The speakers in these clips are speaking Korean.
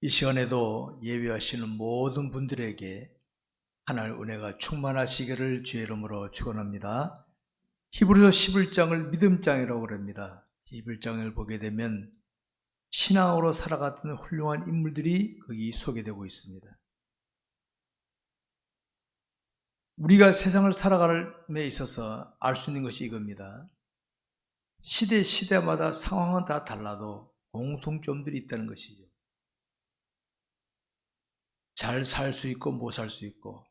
이 시간에도 예배하시는 모든 분들에게 하나님의 은혜가 충만하시기를 주의 이름으로 축원합니다. 히브리서 11장을 믿음장이라고 합니다. 11장을 보게 되면 신앙으로 살아갔던 훌륭한 인물들이 거기 소개되고 있습니다. 우리가 세상을 살아감에 있어서 알 수 있는 것이 이겁니다. 시대마다 상황은 다 달라도 공통점들이 있다는 것이죠. 잘 살 수 있고 못 살 수 있고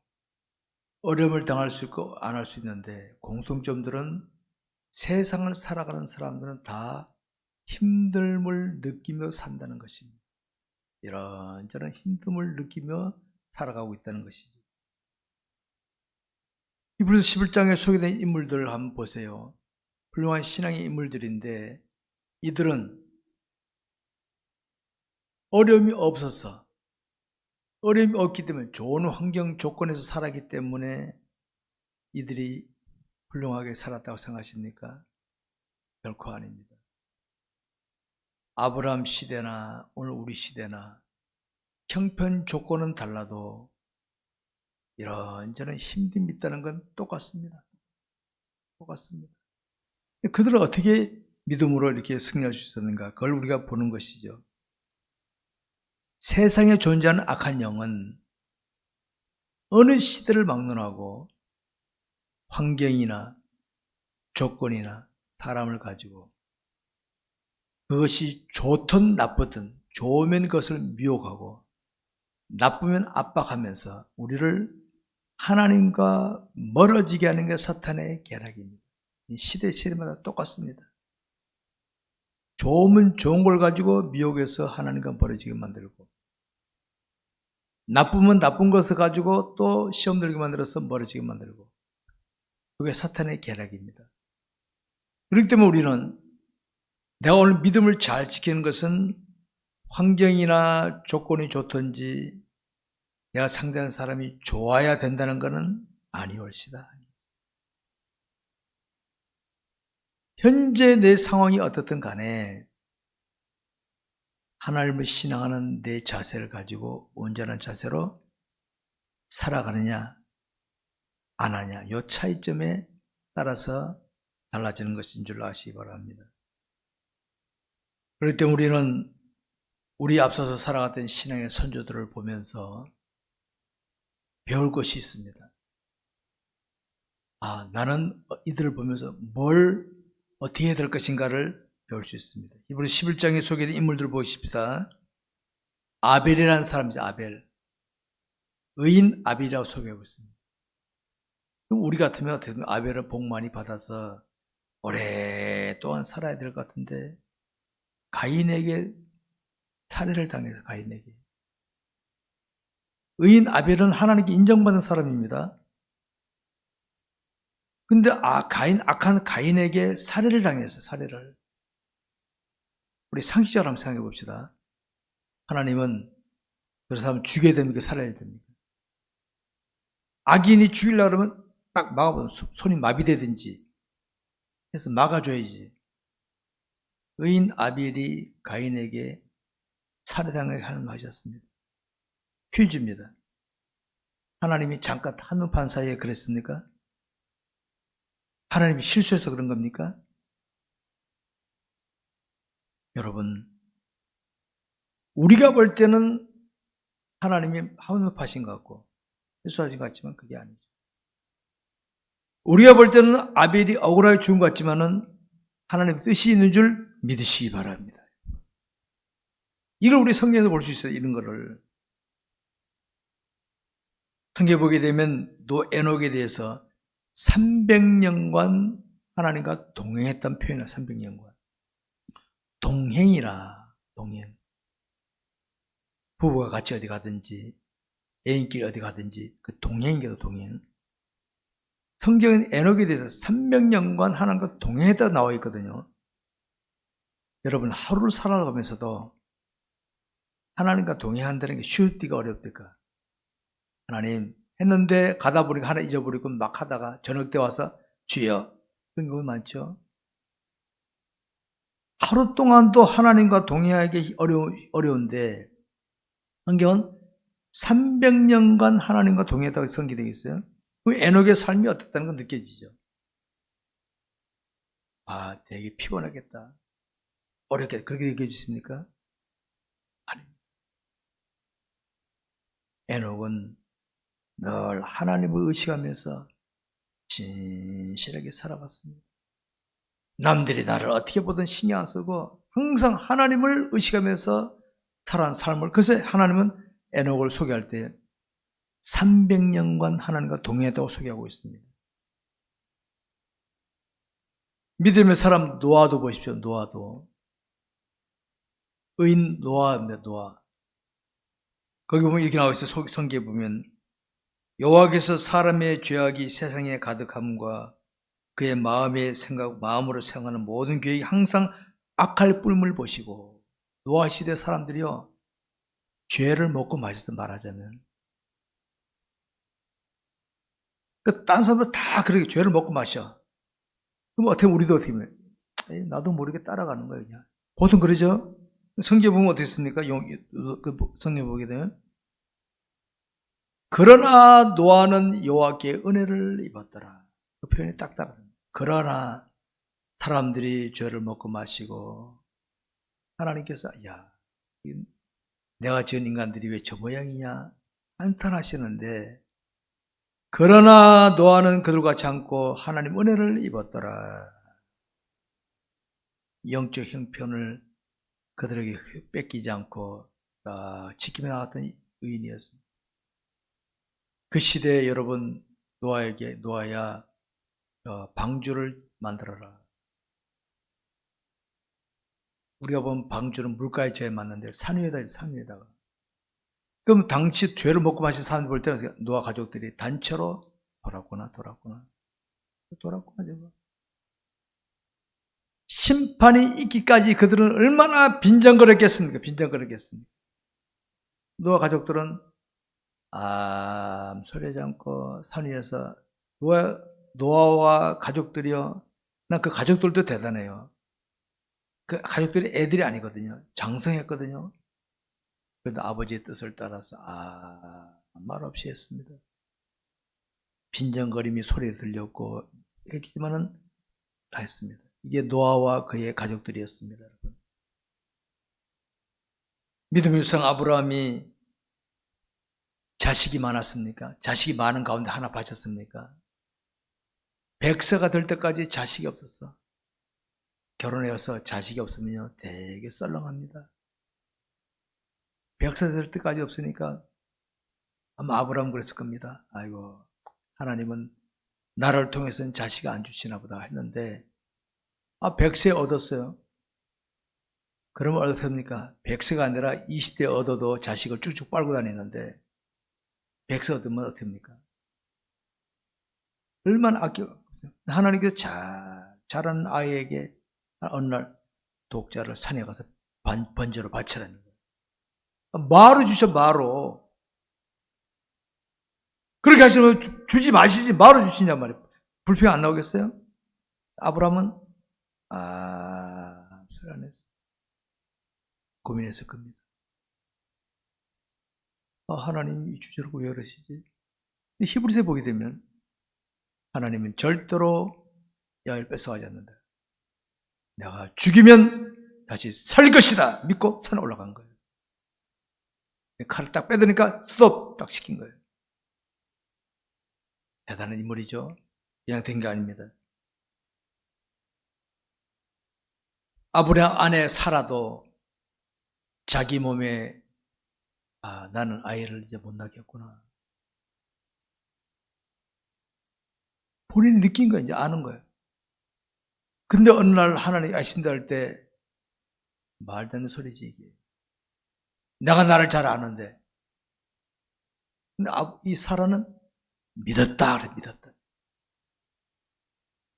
어려움을 당할 수 있고 안 할 수 있는데 공통점들은 세상을 살아가는 사람들은 다 힘듦을 느끼며 산다는 것입니다. 이런저런 힘듦을 느끼며 살아가고 있다는 것이죠. 히브리서 11장에 소개된 인물들을 한번 보세요. 훌륭한 신앙의 인물들인데 이들은 어려움이 없기 때문에 좋은 환경 조건에서 살았기 때문에 이들이 훌륭하게 살았다고 생각하십니까? 결코 아닙니다. 아브라함 시대나 오늘 우리 시대나 형편 조건은 달라도 이런저런 힘듦이 있다는 건 똑같습니다. 그들은 어떻게 믿음으로 이렇게 승리할 수 있었는가? 그걸 우리가 보는 것이죠. 세상에 존재하는 악한 영은 어느 시대를 막론하고 환경이나 조건이나 사람을 가지고 그것이 좋든 나쁘든 좋으면 그것을 미혹하고 나쁘면 압박하면서 우리를 하나님과 멀어지게 하는 게 사탄의 계략입니다. 시대마다 똑같습니다. 좋으면 좋은 걸 가지고 미혹해서 하나님과 멀어지게 만들고 나쁘면 나쁜 것을 가지고 또 시험 들게 만들어서 멀어지게 만들고 그게 사탄의 계략입니다. 그렇기 때문에 우리는 내가 오늘 믿음을 잘 지키는 것은 환경이나 조건이 좋든지 내가 상대하는 사람이 좋아야 된다는 것은 아니올시다. 현재 내 상황이 어떻든 간에 하나님을 신앙하는 내 자세를 가지고 온전한 자세로 살아가느냐 안 하냐 이 차이점에 따라서 달라지는 것인 줄 아시기 바랍니다. 그렇기 때문에 우리는 우리 앞서서 살아갔던 신앙의 선조들을 보면서 배울 것이 있습니다. 나는 이들을 보면서 뭘 어떻게 해야 될 것인가를 배울 수 있습니다. 이번에 11장에 소개된 인물들을 보십시다. 아벨이라는 사람이죠. 아벨. 의인 아벨이라고 소개하고 있습니다. 그럼 우리 같으면 어떻게 아벨은 복 많이 받아서 오랫동안 살아야 될 것 같은데 가인에게 살해를 당해서 가인에게. 의인 아벨은 하나님께 인정받는 사람입니다. 근데 악한 가인에게 살해를 당했어요. 살해를. 우리 상식적으로 한번 생각해 봅시다. 하나님은 그 사람을 죽여야 됩니까? 살아야 됩니까? 악인이 죽이려고 그러면 딱 막아보면 손이 마비되든지 해서 막아줘야지. 의인 아벨이 가인에게 살해당하게 하는 것이었습니다. 퀴즈입니다. 하나님이 잠깐 한눈판 사이에 그랬습니까? 하나님이 실수해서 그런 겁니까? 여러분, 우리가 볼 때는 하나님이 한눈파신 것 같고 실수하신 것 같지만 그게 아니죠. 우리가 볼 때는 아벨이 억울하게 죽은 것 같지만은 하나님의 뜻이 있는 줄 믿으시기 바랍니다. 이걸 우리 성경에서 볼 수 있어요. 이런 거를. 성경에 보게 되면 에녹에 대해서 300년간 하나님과 동행했던 표현이야. 300년간. 동행이라. 동행. 부부가 같이 어디 가든지 애인끼리 어디 가든지 그 동행이기도 동행. 성경은 에녹에 대해서 300년간 하나님과 동행했다 나와 있거든요. 여러분 하루를 살아가면서도 하나님과 동행한다는 게 쉬울디가 어렵디까? 하나님 했는데 가다 보니까 하나 잊어버리고 막 하다가 저녁 때 와서 주여 그런 경우 많죠. 하루 동안도 하나님과 동행하기 어려운데 성경은 300년간 하나님과 동행했다고 성기되어 있어요. 그럼 에녹의 삶이 어떻다는 건 느껴지죠. 아, 되게 피곤하겠다. 어렵겠다. 그렇게 느껴지십니까? 아닙니다. 에녹은 늘 하나님을 의식하면서 진실하게 살아갔습니다. 남들이 나를 어떻게 보든 신경 안 쓰고 항상 하나님을 의식하면서 살아간 삶을, 그래서 하나님은 에녹을 소개할 때 300년간 하나님과 동행했다고 소개하고 있습니다. 믿음의 사람 노아도 보십시오. 노아도 의인 노아입니다. 노아. 거기 보면 이렇게 나와 있어요. 성경에 보면 여호와께서 사람의 죄악이 세상에 가득함과 그의 마음으로 생각하는 모든 계획이 항상 악할 뿐임을 보시고, 노아 시대 사람들이요, 죄를 먹고 마셔서 말하자면, 딴 사람들 다 그렇게 죄를 먹고 마셔. 그럼 어떻게 우리도 어떻게 하면 나도 모르게 따라가는 거예요. 그냥 보통 그러죠. 성경 보면 어떻게 씁니까? 성경 보게 되면 그러나 노아는 여호와께 은혜를 입었더라. 그 표현이 딱 따라요. 그러나 사람들이 죄를 먹고 마시고 하나님께서 야, 내가 지은 인간들이 왜 저 모양이냐 한탄하시는데, 그러나 노아는 그들과 같이 않고 하나님 은혜를 입었더라. 영적 형편을 그들에게 뺏기지 않고 지키며 나갔던 의인이었습니다. 그 시대에 여러분, 노아야 방주를 만들어라. 우리가 보면 방주는 물가에 져야 맞는데 산 위에다가. 그럼 당시 죄를 먹고 마신 사람들 볼 때는 노아 가족들이 단체로 돌았구나. 심판이 있기까지 그들은 얼마나 빈정거렸겠습니까? 노아 가족들은 소리하지 않고 산 위에서 노아와 가족들이요. 난 그 가족들도 대단해요. 그 가족들이 애들이 아니거든요. 장성했거든요. 그래도 아버지의 뜻을 따라서 말없이 했습니다. 빈정거림이 소리에 들렸고 했지만은 다 했습니다. 이게 노아와 그의 가족들이었습니다. 여러분. 믿음의 성 아브라함이 자식이 많았습니까? 자식이 많은 가운데 하나 바쳤습니까? 100세가 될 때까지 자식이 없었어. 결혼해서 자식이 없으면요 되게 썰렁합니다. 100세 될 때까지 없으니까 아마 아브라함 그랬을 겁니다. 아이고, 하나님은 나를 통해서는 자식이 안 주시나 보다 했는데 100세 얻었어요. 그러면 어떻게 합니까? 100세가 아니라 20대 얻어도 자식을 쭉쭉 빨고 다니는데 100세 얻으면 어떻게 합니까? 얼마나 아껴. 하나님께서 잘하는 아이에게 어느 날 독자를 산에 가서 번제로 바치라는 거예요. 마로 주셔, 마로. 그렇게 하시면 주지 마시지, 마로 주시냔 말이에요. 불평 안 나오겠어요? 아브라함은 소리 안 했어. 고민했을 겁니다. 하나님이 주저라고 왜 그러시지? 근데 히브리서에 보게 되면 하나님은 절대로 양을 뺏어가지 않는다. 내가 죽이면 다시 살 것이다 믿고 산에 올라간 거예요. 칼을 딱 빼드니까 스톱 딱 시킨 거예요. 대단한 인물이죠. 그냥 된 게 아닙니다. 아브라함 아내 사라도 자기 몸에 나는 아이를 이제 못 낳겠구나. 본인이 느낀 거예요. 이제 아는 거예요. 근데 어느 날 하나님이 아신다 할 때 말도 안 되는 소리지 이게. 내가 나를 잘 아는데. 근데 이 사라는 믿었다 그래. 믿었다.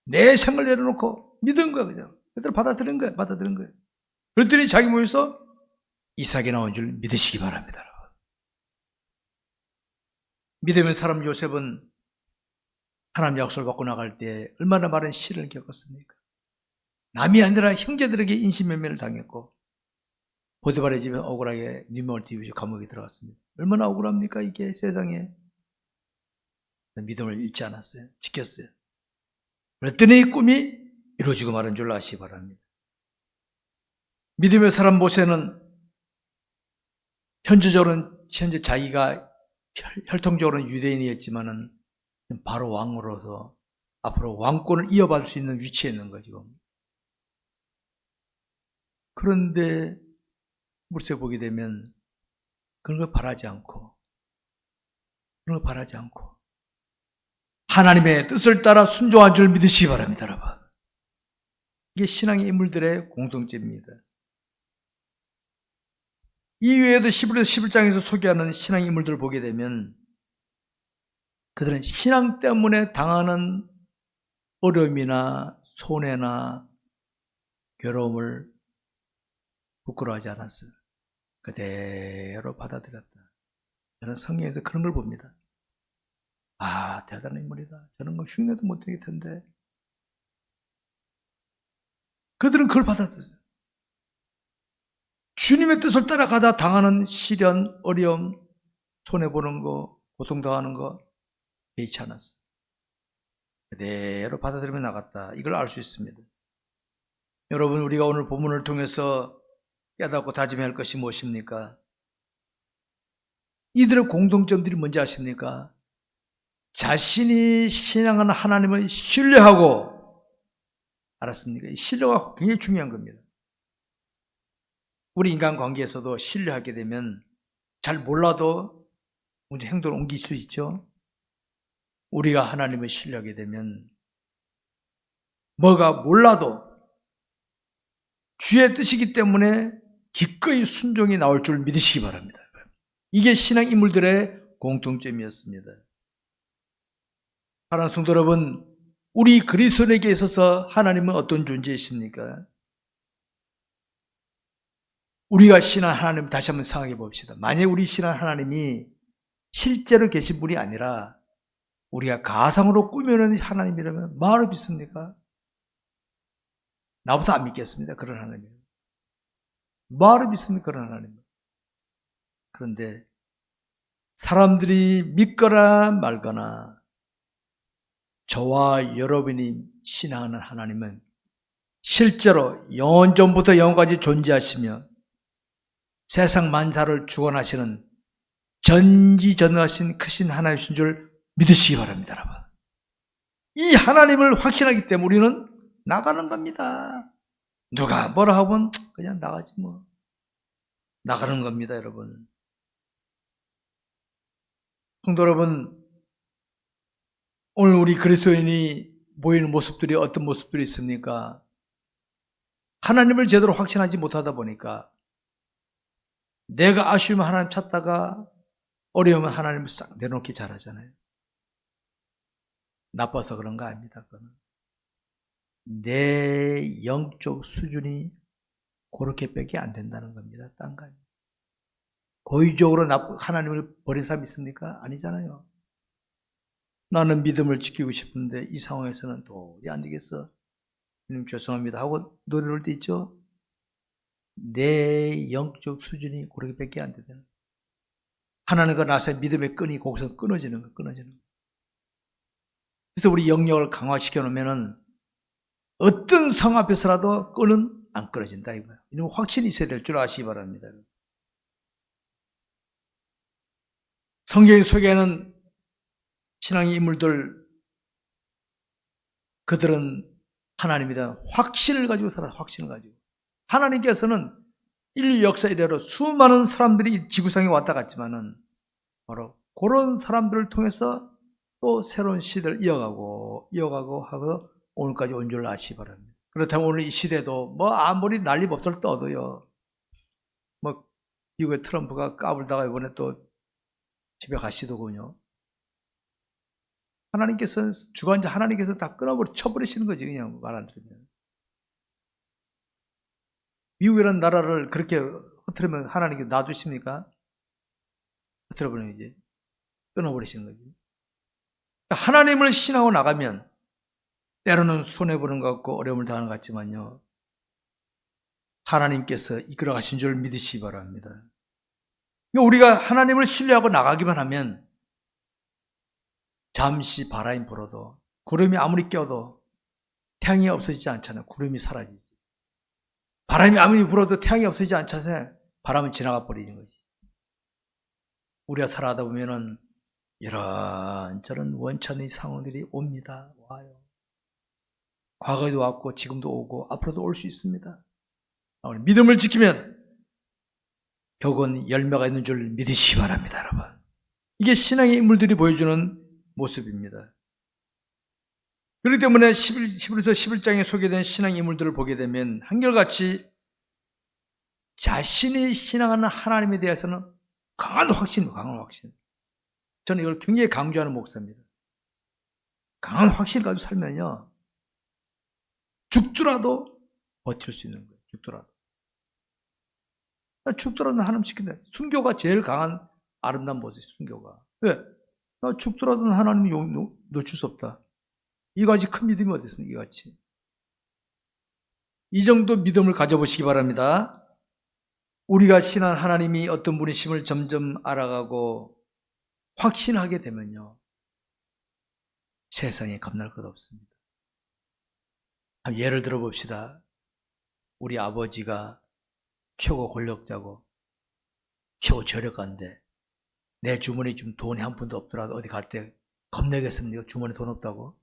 내 생을 내려놓고 믿은 거야 그냥. 그대로 받아들인 거야. 그랬더니 자기 몸에서 이삭이 나온 줄 믿으시기 바랍니다. 믿음의 사람 요셉은 하나님 약속을 받고 나갈 때 얼마나 많은 시련을 겪었습니까? 남이 아니라 형제들에게 인신매매를 당했고 보디발의 집에 억울하게 누명을 뒤집어 감옥에 들어갔습니다. 얼마나 억울합니까 이게 세상에. 믿음을 잃지 않았어요. 지켰어요. 그랬더니 꿈이 이루어지고 말은 줄 아시기 바랍니다. 믿음의 사람 모세는 현재 자기가 혈통적으로는 유대인이었지만은 바로 왕으로서 앞으로 왕권을 이어받을 수 있는 위치에 있는 거죠. 그런데 물세 보게 되면 그런 걸 바라지 않고 하나님의 뜻을 따라 순종한 줄 믿으시기 바랍니다, 여러분. 이게 신앙의 인물들의 공통점입니다. 이외에도 히브리서 11장에서 소개하는 신앙 인물들을 보게 되면 그들은 신앙 때문에 당하는 어려움이나 손해나 괴로움을 부끄러워하지 않았어요. 그대로 받아들였다. 저는 성경에서 그런 걸 봅니다. 아, 대단한 인물이다. 저런 거 흉내도 못 내릴 텐데. 그들은 그걸 받았어요. 주님의 뜻을 따라가다 당하는 시련, 어려움, 손해보는 거, 고통당하는 거 개의치 않았어요. 그대로 받아들이며 나갔다. 이걸 알 수 있습니다. 여러분, 우리가 오늘 본문을 통해서 깨닫고 다짐해야 할 것이 무엇입니까? 이들의 공통점들이 뭔지 아십니까? 자신이 신앙하는 하나님을 신뢰하고, 알았습니까? 이 신뢰가 굉장히 중요한 겁니다. 우리 인간관계에서도 신뢰하게 되면 잘 몰라도 먼저 행동을 옮길 수 있죠. 우리가 하나님을 신뢰하게 되면 뭐가 몰라도 주의 뜻이기 때문에 기꺼이 순종이 나올 줄 믿으시기 바랍니다. 이게 신앙 인물들의 공통점이었습니다. 사랑하는 성도 여러분, 우리 그리스도인에게 있어서 하나님은 어떤 존재이십니까? 우리가 신앙 하나님 다시 한번 생각해 봅시다. 만약 우리 신앙 하나님이 실제로 계신 분이 아니라 우리가 가상으로 꾸며낸 하나님이라면 뭐하러 믿습니까? 나부터 안 믿겠습니다. 그런 하나님. 뭐하러 믿습니까? 그런 하나님. 그런데 사람들이 믿거나 말거나 저와 여러분이 신앙하는 하나님은 실제로 영원 전부터 영원까지 존재하시며 세상 만사를 주관하시는 전지전능하신 크신 하나님이신 줄 믿으시기 바랍니다, 여러분. 이 하나님을 확신하기 때문에 우리는 나가는 겁니다. 누가 뭐라 하면 그냥 나가지 뭐. 나가는 겁니다, 여러분. 성도 여러분, 오늘 우리 그리스도인이 보이는 모습들이 어떤 모습들이 있습니까? 하나님을 제대로 확신하지 못하다 보니까 내가 아쉬우면 하나님 찾다가 어려우면 하나님을 싹 내놓기 잘하잖아요. 나빠서 그런 거 아닙니다. 그거는. 내 영적 수준이 그렇게밖에 안 된다는 겁니다. 딴 거 아니에요. 고의적으로 하나님을 버린 사람이 있습니까? 아니잖아요. 나는 믿음을 지키고 싶은데 이 상황에서는 도저히 안 되겠어. 주님 죄송합니다 하고 노래 부를 때 있죠. 내 영적 수준이 그렇게밖에 안 되잖아요. 하나님과 나서의 믿음의 끈이 거기서 끊어지는 거. 그래서 우리 영역을 강화시켜 놓으면은 어떤 상황 앞에서라도 끈은 안 끊어진다 이거예요. 이런 확신이 있어야 될 줄 아시기 바랍니다. 성경이 소개하는 신앙의 인물들, 그들은 하나님에 대한 확신을 가지고 살아요. 확신을 가지고. 하나님께서는 인류 역사 이래로 수많은 사람들이 지구상에 왔다 갔지만은 바로 그런 사람들을 통해서 또 새로운 시대를 이어가고 하고 오늘까지 온 줄 아시기 바랍니다. 그렇다면 오늘 이 시대도 뭐 아무리 난리법석을 떠도요. 뭐 미국의 트럼프가 까불다가 이번에 또 집에 가시더군요. 하나님께서 주관자 하나님께서 다 쳐버리시는 거지 그냥 말 안 들으면. 미국이라는 나라를 그렇게 흐트러면 하나님께 놔두십니까? 흐트러버리는 거지. 끊어버리시는 거지. 하나님을 신하고 나가면 때로는 손해보는 것 같고 어려움을 당하는 것 같지만요. 하나님께서 이끌어 가신 줄 믿으시기 바랍니다. 우리가 하나님을 신뢰하고 나가기만 하면 잠시 바람이 불어도 구름이 아무리 껴도 태양이 없어지지 않잖아요. 구름이 사라지지. 바람이 아무리 불어도 태양이 없어지지 않잖아요. 바람은 지나가 버리는 거지. 우리가 살아가다 보면은 이런저런 원천의 상황들이 옵니다. 와요. 과거에도 왔고 지금도 오고 앞으로도 올 수 있습니다. 믿음을 지키면 결국은 열매가 있는 줄 믿으시기 바랍니다, 여러분. 이게 신앙의 인물들이 보여주는 모습입니다. 그렇기 때문에 히브리서 11장에 소개된 신앙의 인물들을 보게 되면 한결같이 자신이 신앙하는 하나님에 대해서는 강한 확신. 저는 이걸 굉장히 강조하는 목사입니다. 강한 확신을 가지고 살면요, 죽더라도 버틸 수 있는 거예요. 죽더라도 하나님 지킨다. 순교가 제일 강한 아름다운 모습이 순교가. 왜? 나 죽더라도 하나님이 놓칠 수 없다. 이같이 큰 믿음이 어디 있습니까? 이같이. 이 정도 믿음을 가져보시기 바랍니다. 우리가 신한 하나님이 어떤 분이심을 점점 알아가고 확신하게 되면요, 세상에 겁날 것 없습니다. 예를 들어 봅시다. 우리 아버지가 최고 권력자고 최고 저력가인데 내 주머니에 좀 돈이 한 푼도 없더라도 어디 갈 때 겁내겠습니까? 주머니에 돈 없다고?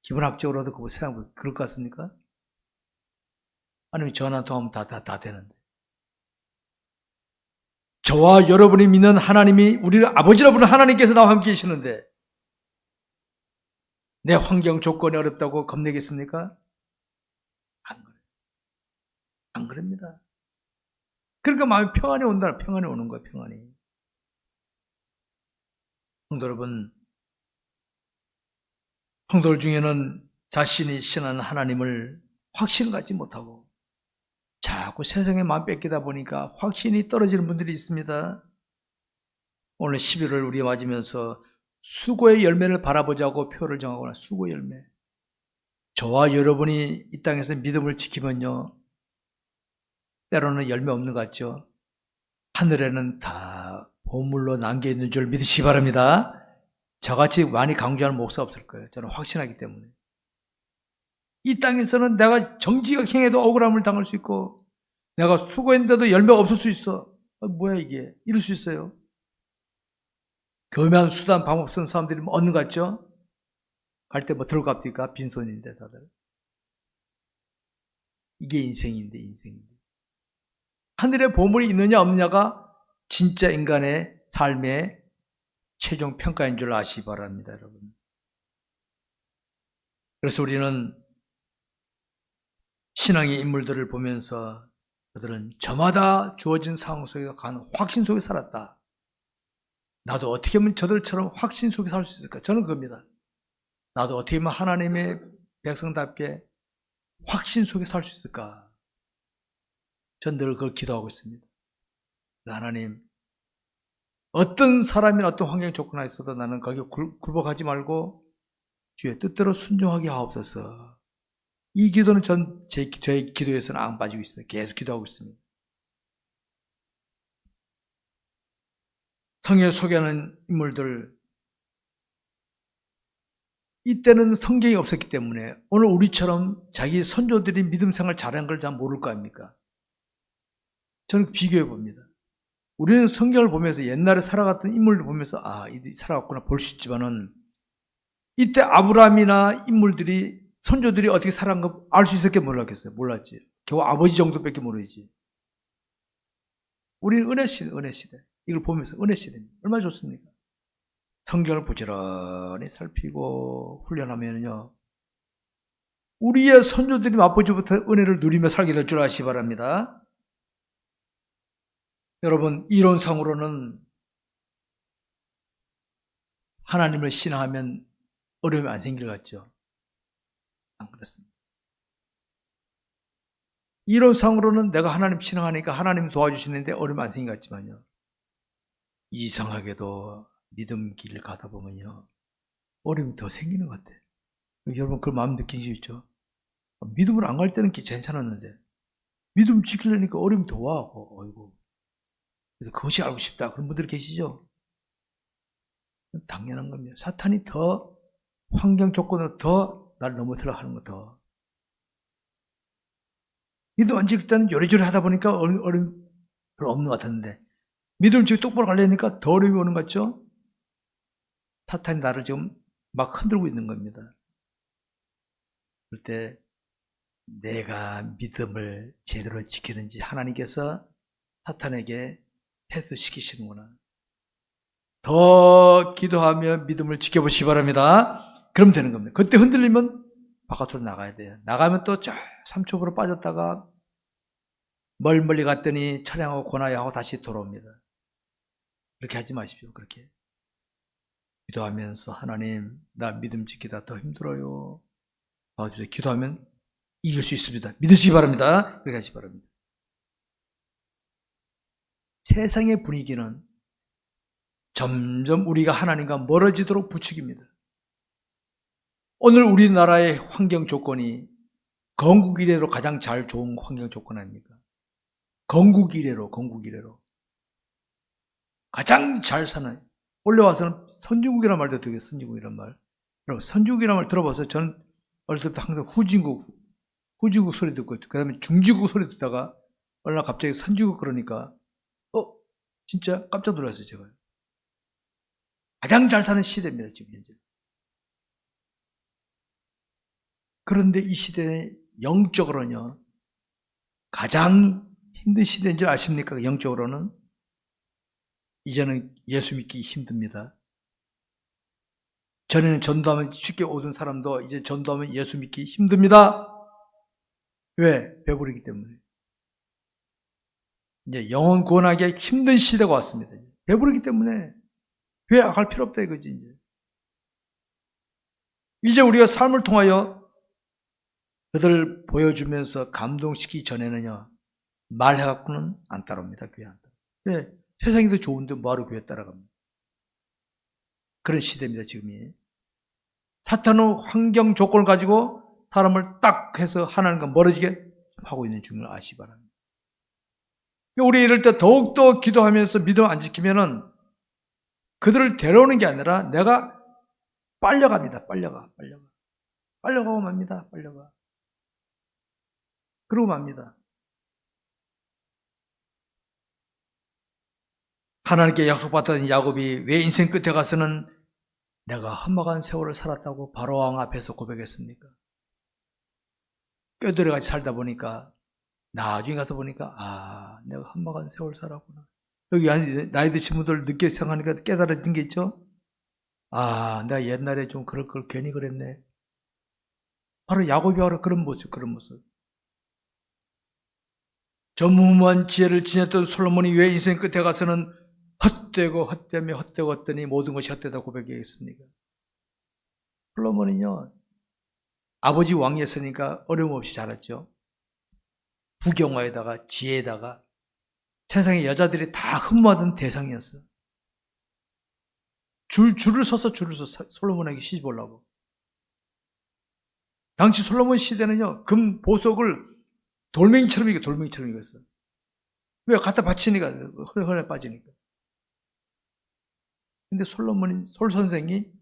기본학적으로도 그거 생각해보면 그럴 것 같습니까? 아니면 전화 한 통하면 다 되는데. 저와 여러분이 믿는 하나님이 우리를 아버지라 부르는 하나님께서 나와 함께 계시는데 내 환경 조건이 어렵다고 겁내겠습니까? 안 그래요. 안 그럽니다. 그러니까 마음이 평안이 온다. 평안이 오는 거예요. 평안이. 성도 여러분, 성도들 중에는 자신이 신하는 하나님을 확신을 갖지 못하고 자꾸 세상에 마음 뺏기다 보니까 확신이 떨어지는 분들이 있습니다. 오늘 11월 우리 맞으면서 수고의 열매를 바라보자고 표를 정하거나 수고의 열매. 저와 여러분이 이 땅에서 믿음을 지키면요, 때로는 열매 없는 것 같죠? 하늘에는 다 보물로 남겨있는 줄 믿으시기 바랍니다. 저같이 많이 강조하는 목사 없을 거예요. 저는 확신하기 때문에. 이 땅에서는 내가 정직하게 행해도 억울함을 당할 수 있고 내가 수고했는데도 열매가 없을 수 있어. 뭐야 이게. 이럴 수 있어요. 교묘한 수단 방법 쓰는 사람들이 얻는 것 같죠? 갈 때 뭐 들고 갑니까? 빈손인데 다들. 이게 인생인데. 하늘에 보물이 있느냐 없느냐가 진짜 인간의 삶의 최종 평가인 줄 아시기 바랍니다, 여러분. 그래서 우리는 신앙의 인물들을 보면서 그들은 저마다 주어진 상황 속에 가는 확신 속에 살았다. 나도 어떻게 하면 저들처럼 확신 속에 살 수 있을까? 저는 그겁니다. 나도 어떻게 하면 하나님의 백성답게 확신 속에 살 수 있을까? 전 늘 그걸 기도하고 있습니다. 하나님, 어떤 사람이나 어떤 환경 조건에 있어도 나는 거기에 굴복하지 말고 주의 뜻대로 순종하게 하옵소서. 이 기도는 저의 기도에서는 안 빠지고 있습니다. 계속 기도하고 있습니다. 성경에 소개하는 인물들, 이때는 성경이 없었기 때문에 오늘 우리처럼 자기 선조들이 믿음 생활 잘한 걸 잘 모를 거 아닙니까? 저는 비교해 봅니다. 우리는 성경을 보면서 옛날에 살아갔던 인물들 보면서 이들이 살아갔구나 볼 수 있지만은 이때 아브라함이나 인물들이 선조들이 어떻게 살아간 거 알 수 있었게 몰랐겠어요? 몰랐지. 겨우 아버지 정도밖에 모르지. 우리는 은혜 시대. 이걸 보면서 은혜 시대입니다. 얼마나 좋습니까? 성경을 부지런히 살피고 훈련하면요, 우리의 선조들이 아버지부터 은혜를 누리며 살게 될 줄 아시기 바랍니다. 여러분, 이론상으로는 하나님을 신앙하면 어려움이 안 생길 것 같죠? 안 그렇습니다. 이론상으로는 내가 하나님 신앙하니까 하나님 도와주시는데 어려움이 안 생긴 것 같지만요, 이상하게도 믿음 길 가다 보면요, 어려움이 더 생기는 것 같아요. 여러분, 그 마음 느끼시죠? 믿음을 안 갈 때는 괜찮았는데 믿음 지키려니까 어려움이 더 와. 어이구. 그래서 그것이 알고 싶다. 그런 분들 계시죠? 당연한 겁니다. 사탄이 더 환경 조건으로 더 나를 넘어뜨려 하는 거 더. 믿음 안 지킬 때는 요리조리 하다 보니까 어려움 별로 없는 것 같았는데, 믿음을 지금 똑바로 가려니까 더 어려움이 오는 것 같죠? 사탄이 나를 지금 막 흔들고 있는 겁니다. 그럴 때 내가 믿음을 제대로 지키는지 하나님께서 사탄에게 테스트 시키시는구나. 더 기도하며 믿음을 지켜보시기 바랍니다. 그럼 되는 겁니다. 그때 흔들리면 바깥으로 나가야 돼요. 나가면 또 저 삼초부로 빠졌다가 멀리 갔더니 차량하고 고나야하고 다시 돌아옵니다. 그렇게 하지 마십시오. 그렇게 기도하면서 하나님, 나 믿음 지키다 더 힘들어요. 도와주세요. 기도하면 이길 수 있습니다. 믿으시기 바랍니다. 그렇게 하시기 바랍니다. 세상의 분위기는 점점 우리가 하나님과 멀어지도록 부추깁니다. 오늘 우리나라의 환경 조건이 건국 이래로 가장 잘 좋은 환경 조건 아닙니까? 건국 이래로 가장 잘 사는, 올라와서는 선진국이란 말도 되게 선진국이란 말. 여러분, 선진국이란 말 들어봐서 저는 어릴 때부터 항상 후진국 소리 듣고 있고, 그 다음에 중진국 소리 듣다가 어느 날 갑자기 선진국 그러니까 진짜 깜짝 놀랐어요. 제가 가장 잘 사는 시대입니다. 지금 현재. 그런데 이 시대에 영적으로는요, 가장 힘든 시대인 줄 아십니까? 영적으로는 이제는 예수 믿기 힘듭니다. 전에는 전도하면 쉽게 오던 사람도 이제 전도하면 예수 믿기 힘듭니다. 왜? 배부르기 때문에. 이제 영혼 구원하기 힘든 시대가 왔습니다. 배부르기 때문에 회학할 필요 없다 이거지. 이제 우리가 삶을 통하여 그들을 보여주면서 감동시키기 전에는요, 말해갖고는 안 따라옵니다. 교회 안 따라. 왜? 세상이 더 좋은데 뭐하러 교회 따라갑니까? 그런 시대입니다. 지금이. 사탄은 환경 조건을 가지고 사람을 딱 해서 하나님과 멀어지게 하고 있는 중을 아시기 바랍니다. 우리 이럴 때 더욱더 기도하면서 믿음 안 지키면은 그들을 데려오는 게 아니라 내가 빨려갑니다. 빨려가고 맙니다. 그러고 맙니다. 하나님께 약속받던 야곱이 왜 인생 끝에 가서는 내가 험악한 세월을 살았다고 바로왕 앞에서 고백했습니까? 껴들어같이 살다 보니까 나중에 가서 보니까 내가 험악한 세월 살았구나. 여기 나이 드신 분들 늦게 생각하니까 깨달아진 게 있죠? 내가 옛날에 좀 그럴 걸 괜히 그랬네. 바로 야곱이 바로 그런 모습. 전무후무한 지혜를 지녔던 솔로몬이 왜 인생 끝에 가서는 헛되었더니 모든 것이 헛되다 고백했습니까? 솔로몬은요, 아버지 왕이었으니까 어려움 없이 자랐죠. 부경화에다가 지혜에다가 세상의 여자들이 다 흠모하던 대상이었어요. 줄을 서서 솔로몬에게 시집 오려고. 당시 솔로몬 시대는요, 금 보석을 돌멩이처럼 이겼어요. 왜? 갖다 바치니까, 흔해 빠지니까. 근데 솔 선생이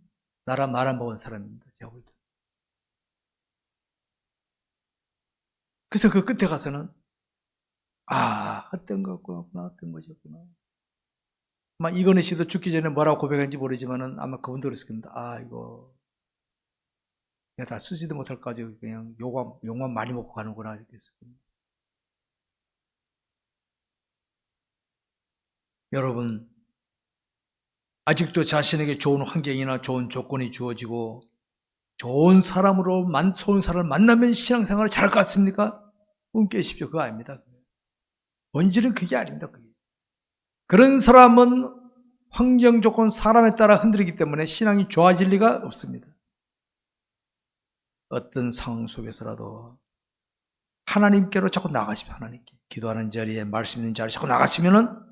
나라 말 안 먹은 사람입니다. 제가 볼 때. 그래서 그 끝에 가서는, 헛된 것이었구나. 아마 이건희 씨도 죽기 전에 뭐라고 고백했는지 모르지만은 아마 그분도 그랬을 겁니다. 이거, 내가 다 쓰지도 못할 까지 그냥 욕만 많이 먹고 가는구나, 이렇게 했을 겁니다. 여러분, 아직도 자신에게 좋은 환경이나 좋은 조건이 주어지고 좋은 사람을 만나면 신앙생활을 잘할 것 같습니까? 꿈 깨십시오. 그거 아닙니다. 본질은 그게 아닙니다. 그런 사람은 환경 조건 사람에 따라 흔들리기 때문에 신앙이 좋아질 리가 없습니다. 어떤 상황 속에서라도 하나님께로 자꾸 나가십시오. 하나님께. 기도하는 자리에 말씀 있는 자리에 자꾸 나가시면은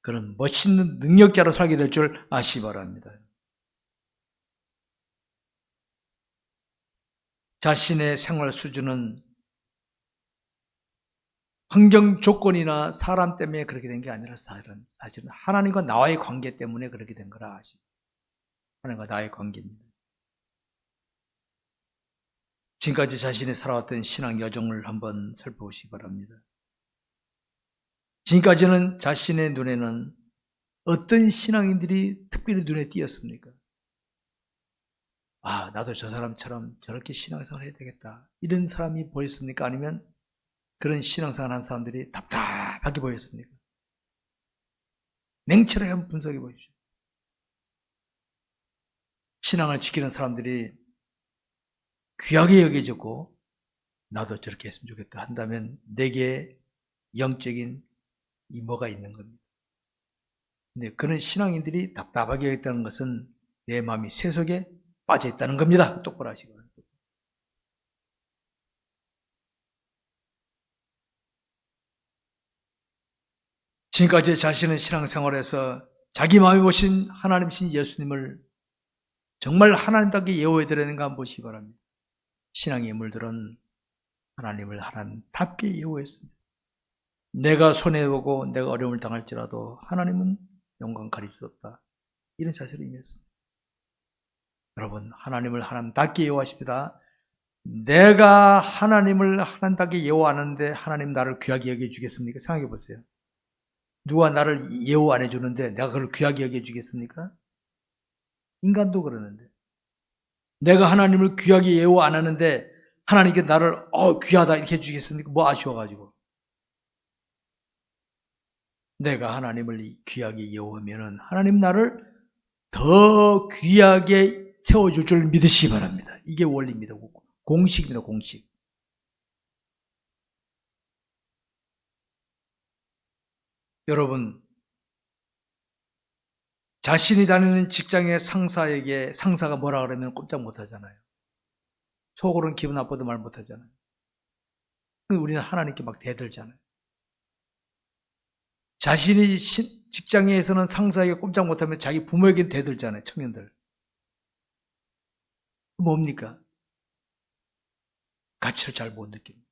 그런 멋있는 능력자로 살게 될 줄 아시기 바랍니다. 자신의 생활 수준은 환경 조건이나 사람 때문에 그렇게 된 게 아니라 사실은 하나님과 나와의 관계 때문에 그렇게 된 거라 아시죠? 하나님과 나의 관계입니다. 지금까지 자신이 살아왔던 신앙 여정을 한번 살펴보시기 바랍니다. 지금까지는 자신의 눈에는 어떤 신앙인들이 특별히 눈에 띄었습니까? 아, 나도 저 사람처럼 저렇게 신앙생활을 해야 되겠다. 이런 사람이 보였습니까? 아니면 그런 신앙생활 한 사람들이 답답하게 보였습니까? 냉철하게 한번 분석해 보십시오. 신앙을 지키는 사람들이 귀하게 여겨졌고 나도 저렇게 했으면 좋겠다 한다면 내게 영적인 뭐가 있는 겁니다. 근데 그런 신앙인들이 답답하게 여겼다는 것은 내 마음이 세속에 빠져 있다는 겁니다. 똑바로 하시고. 지금까지 자신의 신앙생활에서 자기 마음에 보신 하나님이신 예수님을 정말 하나님답게 예호해드리는가 한번 보시기 바랍니다. 신앙의 인물들은 하나님을 하나님답게 예호했습니다. 내가 손해보고 내가 어려움을 당할지라도 하나님은 영광 가릴 수 없다. 이런 자세로 임했습니다. 여러분, 하나님을 하나님답게 예호하십니다. 내가 하나님을 하나님답게 예호 안 하는데 하나님 나를 귀하게 여겨주겠습니까? 생각해 보세요. 누가 나를 예호 안 해주는데 내가 그걸 귀하게 여겨주겠습니까? 인간도 그러는데. 내가 하나님을 귀하게 예호 안 하는데 하나님께 나를 귀하다 이렇게 해주겠습니까? 뭐 아쉬워가지고. 내가 하나님을 귀하게 예호하면은 하나님 나를 더 귀하게 세워줄 줄 믿으시기 바랍니다. 이게 원리입니다. 공식입니다. 공식. 여러분, 자신이 다니는 직장의 상사에게 상사가 뭐라 그러면 꼼짝 못하잖아요. 속으로는 기분 나빠도 말 못하잖아요. 우리는 하나님께 막 대들잖아요. 자신이 직장에서는 상사에게 꼼짝 못하면 자기 부모에게 대들잖아요. 청년들. 뭡니까? 가치를 잘 못 느낍니다.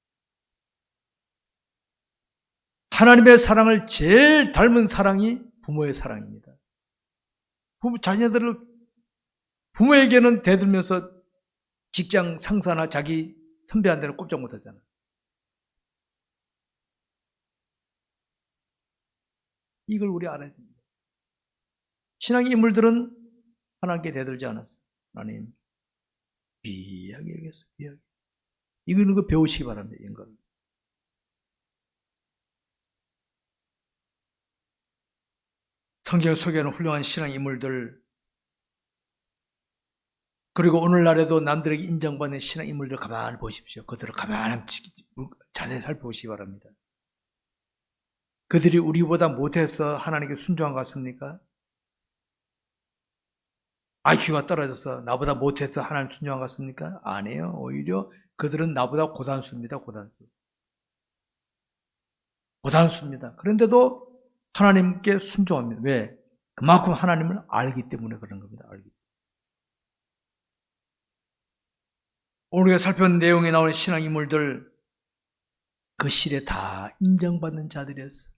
하나님의 사랑을 제일 닮은 사랑이 부모의 사랑입니다. 자녀들을 부모에게는 대들면서 직장 상사나 자기 선배한테는 꼼짝 못하잖아요. 이걸 우리 알아야 됩니다. 신앙의 인물들은 하나님께 대들지 않았어요. 하나님, 귀하게 여겼어요. 귀하게. 이거 배우시기 바랍니다. 이런 걸. 성경 속에는 훌륭한 신앙 인물들, 그리고 오늘날에도 남들에게 인정받는 신앙 인물들 가만히 보십시오. 그들을 가만히 자세히 살펴보시기 바랍니다. 그들이 우리보다 못해서 하나님께 순종한 것 같습니까? IQ가 떨어져서 나보다 못해서 하나님 순종한 것 같습니까? 아니에요. 오히려 그들은 나보다 고단수입니다. 고단수입니다. 그런데도 하나님께 순종합니다. 왜? 그만큼 하나님을 알기 때문에 그런 겁니다. 오늘 우리가 살펴본 내용에 나오는 신앙 인물들, 그 시대에 다 인정받는 자들이었어요.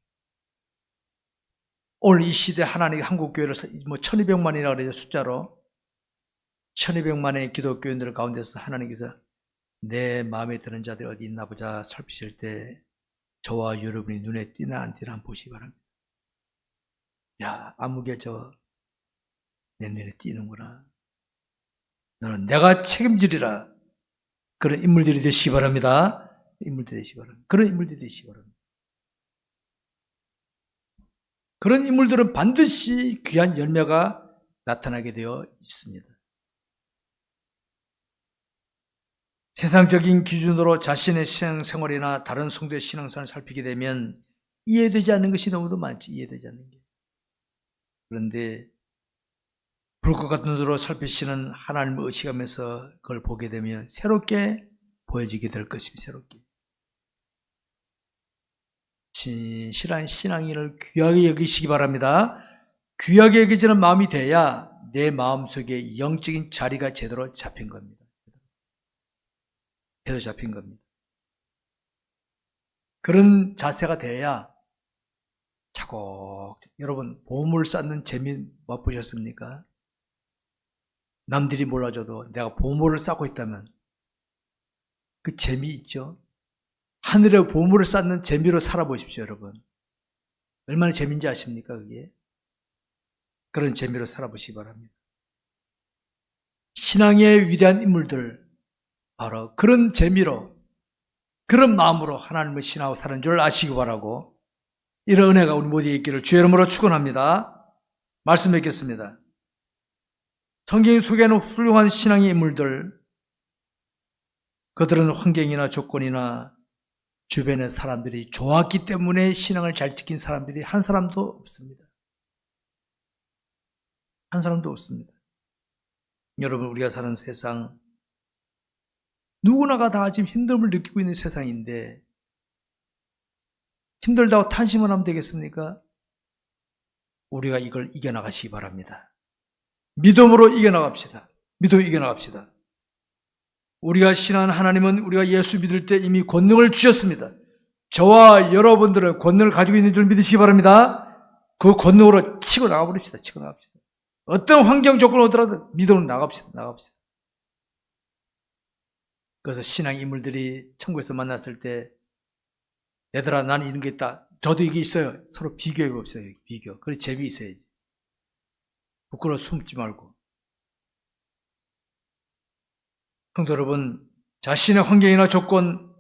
오늘 이 시대 하나님이 한국교회를 1200만이라고 그러죠. 숫자로 1200만의 기독교인들 가운데서 하나님께서 내 마음에 드는 자들이 어디 있나 보자 살피실 때 저와 여러분이 눈에 띄나 안 띄나 한번 보시기 바랍니다. 야, 아무개 내 눈에 띄는구나. 너는 내가 책임지리라. 그런 인물들이 되시기 바랍니다. 그런 인물들이 되시기 바랍니다. 그런 인물들은 반드시 귀한 열매가 나타나게 되어 있습니다. 세상적인 기준으로 자신의 신앙생활이나 다른 성도의 신앙생활을 살피게 되면 이해되지 않는 것이 너무도 많지. 이해되지 않는 게. 그런데 불꽃 같은 눈으로 살피시는 하나님을 의식하면서 그걸 보게 되면 새롭게 보여지게 될 것입니다. 새롭게. 진실한 신앙인을 귀하게 여기시기 바랍니다. 귀하게 여기지는 마음이 돼야 내 마음속에 영적인 자리가 제대로 잡힌 겁니다. 제대로 잡힌 겁니다. 그런 자세가 돼야 차곡. 여러분, 보물 쌓는 재미 맛보셨습니까? 남들이 몰라줘도 내가 보물을 쌓고 있다면 그 재미 있죠? 하늘의 보물을 쌓는 재미로 살아보십시오, 여러분. 얼마나 재미인지 아십니까, 그게? 그런 재미로 살아보시기 바랍니다. 신앙의 위대한 인물들, 바로 그런 재미로, 그런 마음으로 하나님을 신하고 사는 줄 아시기 바라고, 이런 은혜가 우리 모두에게 있기를 주의 이름으로 축원합니다. 말씀 뵙겠습니다. 성경이 소개하는 훌륭한 신앙의 인물들, 그들은 환경이나 조건이나 주변의 사람들이 좋았기 때문에 신앙을 잘 지킨 사람들이 한 사람도 없습니다. 한 사람도 없습니다. 여러분, 우리가 사는 세상, 누구나가 다 지금 힘듦을 느끼고 있는 세상인데 힘들다고 탄식만 하면 되겠습니까? 우리가 이걸 이겨나가시기 바랍니다. 믿음으로 이겨나갑시다. 믿음으로 이겨나갑시다. 우리가 신앙하는 하나님은 우리가 예수 믿을 때 이미 권능을 주셨습니다. 저와 여러분들은 권능을 가지고 있는 줄 믿으시기 바랍니다. 그 권능으로 치고 나가버립시다. 치고 나갑시다. 어떤 환경 조건 오더라도 믿음으로 나갑시다. 그래서 신앙 인물들이 천국에서 만났을 때, 얘들아, 나는 이런 게 있다. 저도 이게 있어요. 서로 비교해 봅시다. 비교. 그래, 재미 있어야지. 부끄러워 숨지 말고. 성도 여러분, 자신의 환경이나 조건,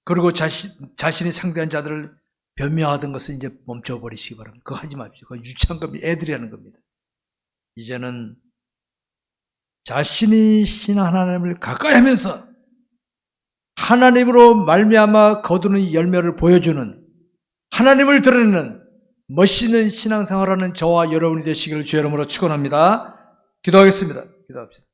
그리고 자신이 상대한 자들을 변명하던 것을 이제 멈춰버리시기 바랍니다. 그거 하지 마십시오. 그거 유치한 겁니다. 애들이 하는 겁니다. 이제는 자신이 신앙 하나님을 가까이 하면서 하나님으로 말미암아 거두는 열매를 보여주는, 하나님을 드러내는 멋있는 신앙생활하는 저와 여러분이 되시기를 주의 이름으로 축원합니다. 기도하겠습니다. 기도합시다.